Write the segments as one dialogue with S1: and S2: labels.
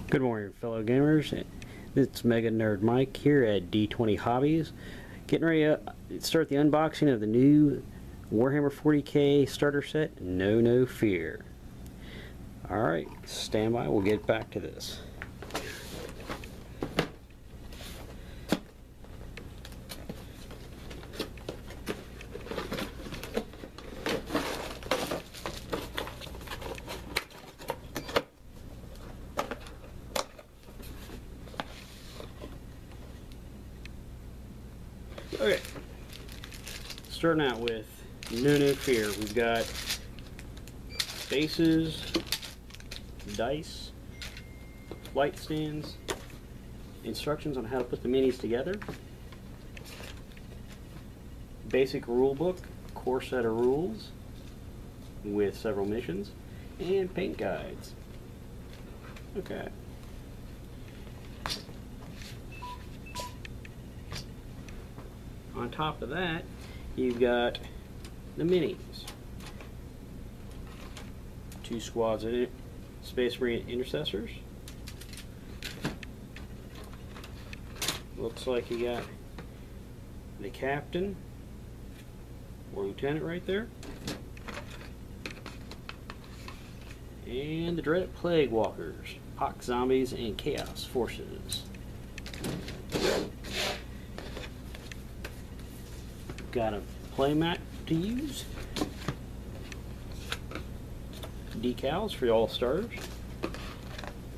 S1: Good morning, fellow gamers. It's Mega Nerd Mike here at D20 Hobbies, getting ready to start the unboxing of the new Warhammer 40k starter set, KnowNoFear. Alright, stand by, we'll get back to this. Okay, starting out with KnowNoFear, we've got bases, dice, light stands, instructions on how to put the minis together, basic rule book, core set of rules with several missions, and paint guides. Okay. On top of that, you've got the minis. 2 squads of Space Marine Intercessors. Looks like you got the captain or lieutenant right there. And the dreaded Plague Walkers, Pox Zombies, and Chaos Forces. Got a playmat to use, decals for all starters,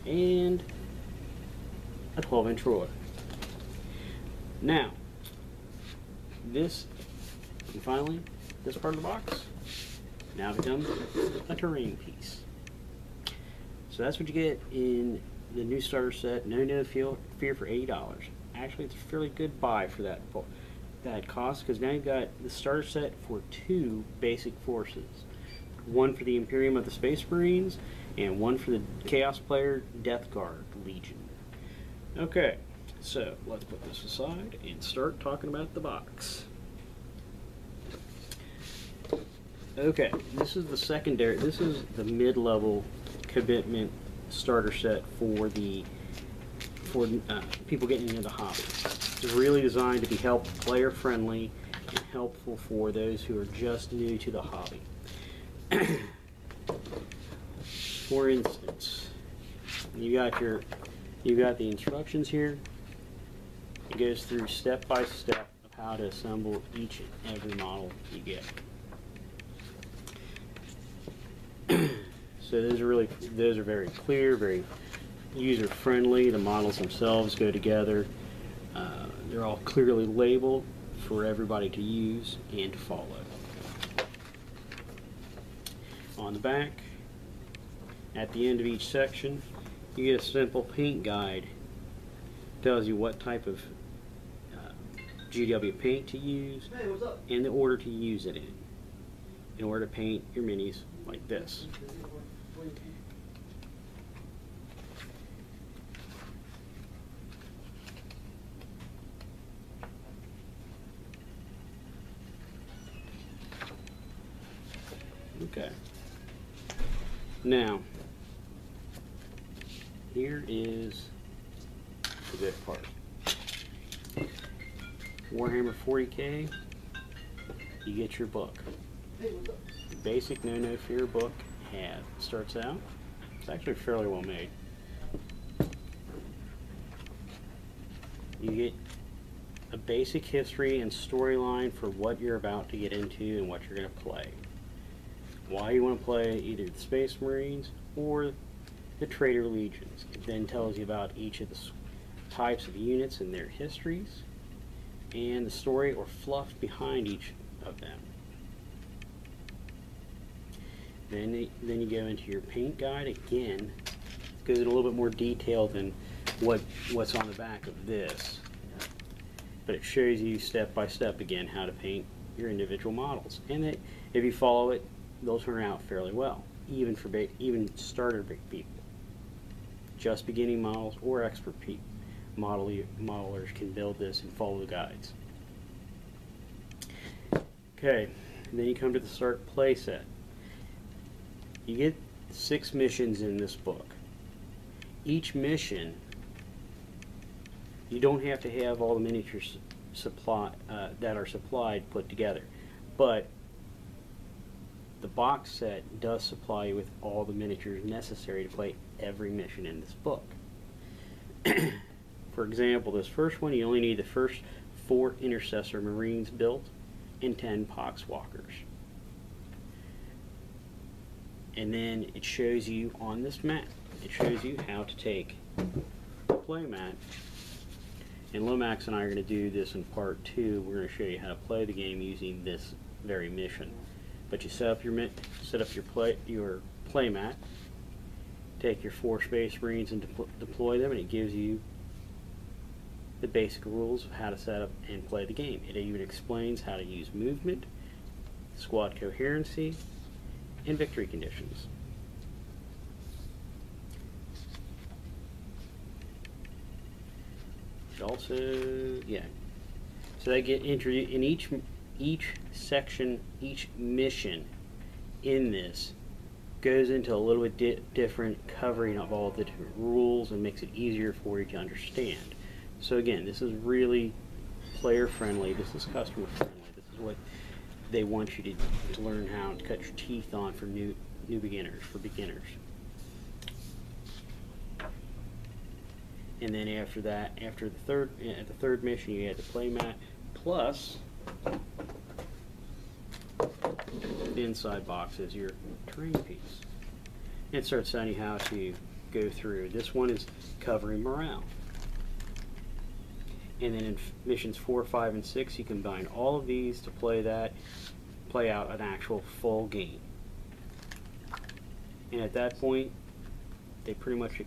S1: and a 12-inch ruler. Now, this, and finally, this part of the box now becomes a terrain piece. So that's what you get in the new starter set, KnowNoFear for $80. Actually, it's a fairly good buy for that cost, because now you've got the starter set for 2 basic forces. One for the Imperium of the Space Marines, and one for the Chaos Player Death Guard Legion. Okay, so let's put this aside and start talking about the box. Okay, this is the secondary, this is the mid-level commitment starter set for people getting into the hobby. It's really designed to be player friendly and helpful for those who are just new to the hobby. For instance, you got the instructions here. It goes through step by step of how to assemble each and every model you get. So those are very clear, very user friendly. The models themselves go together. They're all clearly labeled for everybody to use and to follow. On the back, at the end of each section, you get a simple paint guide. It tells you what type of GW paint to use and the order to use it in order to paint your minis like this. Okay. Now, here is the good part. Warhammer 40k, you get your book. The basic KnowNoFear book starts out. It's actually fairly well made. You get a basic history and storyline for what you're about to get into and what you're going to play. Why you want to play either the Space Marines or the Traitor Legions. It then tells you about each of the types of units and their histories, and the story or fluff behind each of them. Then you go into your paint guide. Again, it goes in a little bit more detail than what's on the back of this, but it shows you step by step again how to paint your individual models, and that if you follow it, they'll turn out fairly well, even for even starter people. Just beginning models or expert modelers can build this and follow the guides. Okay, and then you come to the start play set. You get 6 missions in this book. each mission, you don't have to have all the miniatures that are supplied put together, but the box set does supply you with all the miniatures necessary to play every mission in this book. For example, this first one, you only need the first 4 Intercessor Marines built and 10 Poxwalkers. And then it shows you on this map, it shows you how to take the play mat. And Lomax and I are going to do this in part 2. We're going to show you how to play the game using this very mission. But you set up your play mat, take your 4 Space Marines and deploy them, and it gives you the basic rules of how to set up and play the game. It even explains how to use movement, squad coherency, and victory conditions. It also, so they get introduced in each section, each mission in this goes into a little bit different covering of all the different rules and makes it easier for you to understand. So again, this is really player friendly, this is customer friendly, this is what they want you to learn how to cut your teeth on for beginners. And then after that, after the third mission, you add the play mat plus the inside box is your terrain piece. And it starts telling you how to go through. This one is covering morale. And then in missions 4, 5, and 6, you combine all of these to play out an actual full game. And at that point, they pretty much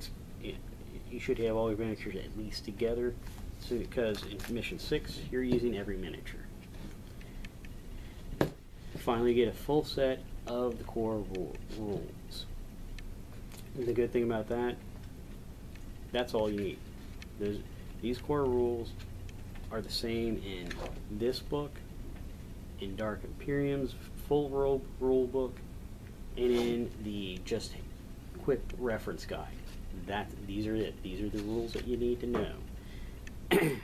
S1: you should have all your miniatures at least together. So because in mission 6, you're using every miniature. Finally, get a full set of the core rules. And the good thing about that, that's all you need. These core rules are the same in this book, in Dark Imperium's full rule book, and in the just quick reference guide. These are it. These are the rules that you need to know. And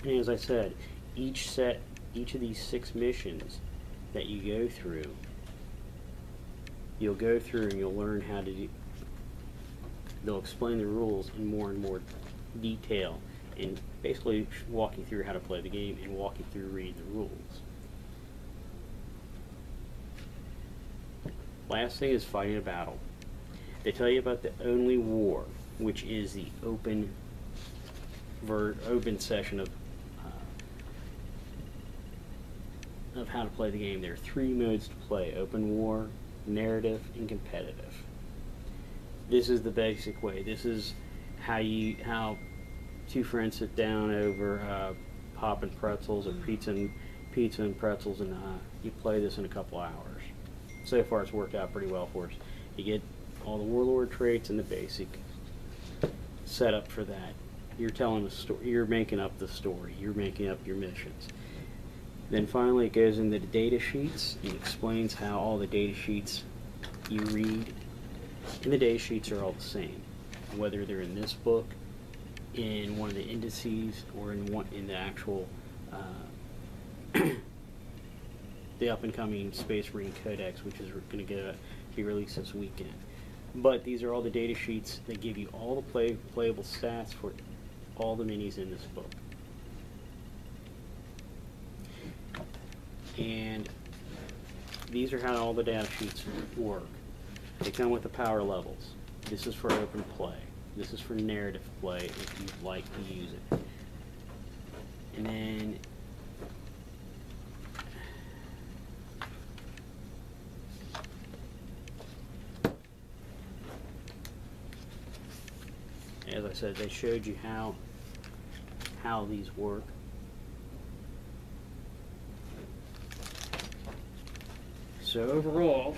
S1: as I said, each of these 6 missions that you go through, you'll go through and you'll learn how to do. They'll explain the rules in more and more detail, and basically walk you through how to play the game and walk you through reading the rules. Last thing is fighting a battle. They tell you about the only war, which is the open session of how to play the game. There are 3 modes to play: open war, narrative, and competitive. This is the basic way. This is how 2 friends sit down over popping pretzels or pizza and pretzels, and you play this in a couple hours. So far, it's worked out pretty well for us. You get all the warlord traits and the basic setup for that. You're telling the story. You're making up the story. You're making up your missions. Then finally, it goes into the data sheets and explains how all the data sheets you read, and the data sheets are all the same, whether they're in this book, in one of the indices, or in the actual the up-and-coming Space Marine Codex, which is going to be released this weekend. But these are all the data sheets that give you all the playable stats for all the minis in this book. And these are how all the data sheets work. They come with the power levels. This is for open play. This is for narrative play if you'd like to use it. And then as I said, they showed you how these work. So overall,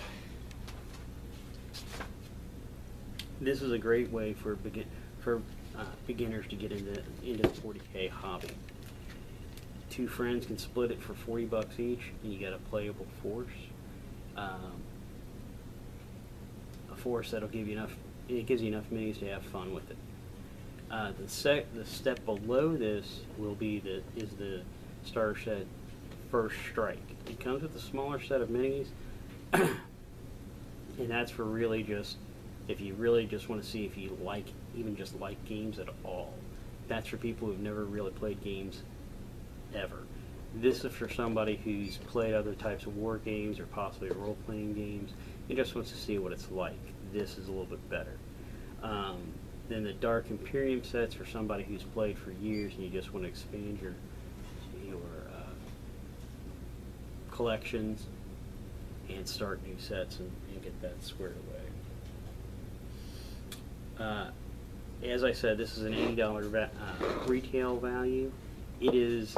S1: this is a great way for beginners to get into the 40K hobby. 2 friends can split it for $40 each, and you got a playable force. A force that'll give you enough it gives you enough minis to have fun with it. The step below this will be the starter set First Strike. It comes with a smaller set of minis, and that's for really just if you really just want to see if you even just like games at all. That's for people who've never really played games ever. This is for somebody who's played other types of war games or possibly role-playing games and just wants to see what it's like. This is a little bit better. Then the Dark Imperium sets for somebody who's played for years and you just want to expand your collections and start new sets and get that squared away. As I said, this is an $80 retail value. It is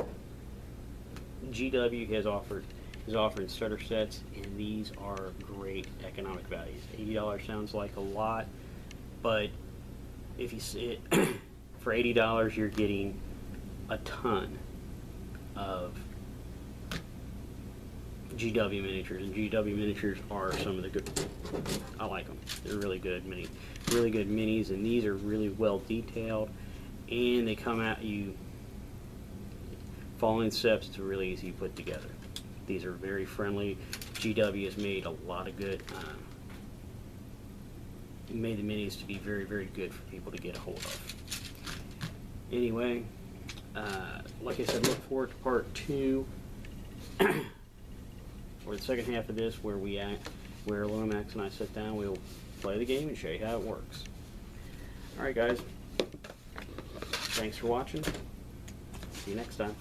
S1: GW is offering starter sets, and these are great economic values. $80 sounds like a lot, but if you see it for $80, you're getting a ton of GW miniatures, and GW miniatures are some of the good. I like them. They're really good minis, and these are really well detailed, and they come at you following steps. It's really easy to put together. These are very friendly. GW has made a lot of good. Made the minis to be very, very good for people to get a hold of. Anyway, like I said, look forward to part 2. Or the second half of this, where Lomax and I sit down, we'll play the game and show you how it works. Alright guys, thanks for watching. See you next time.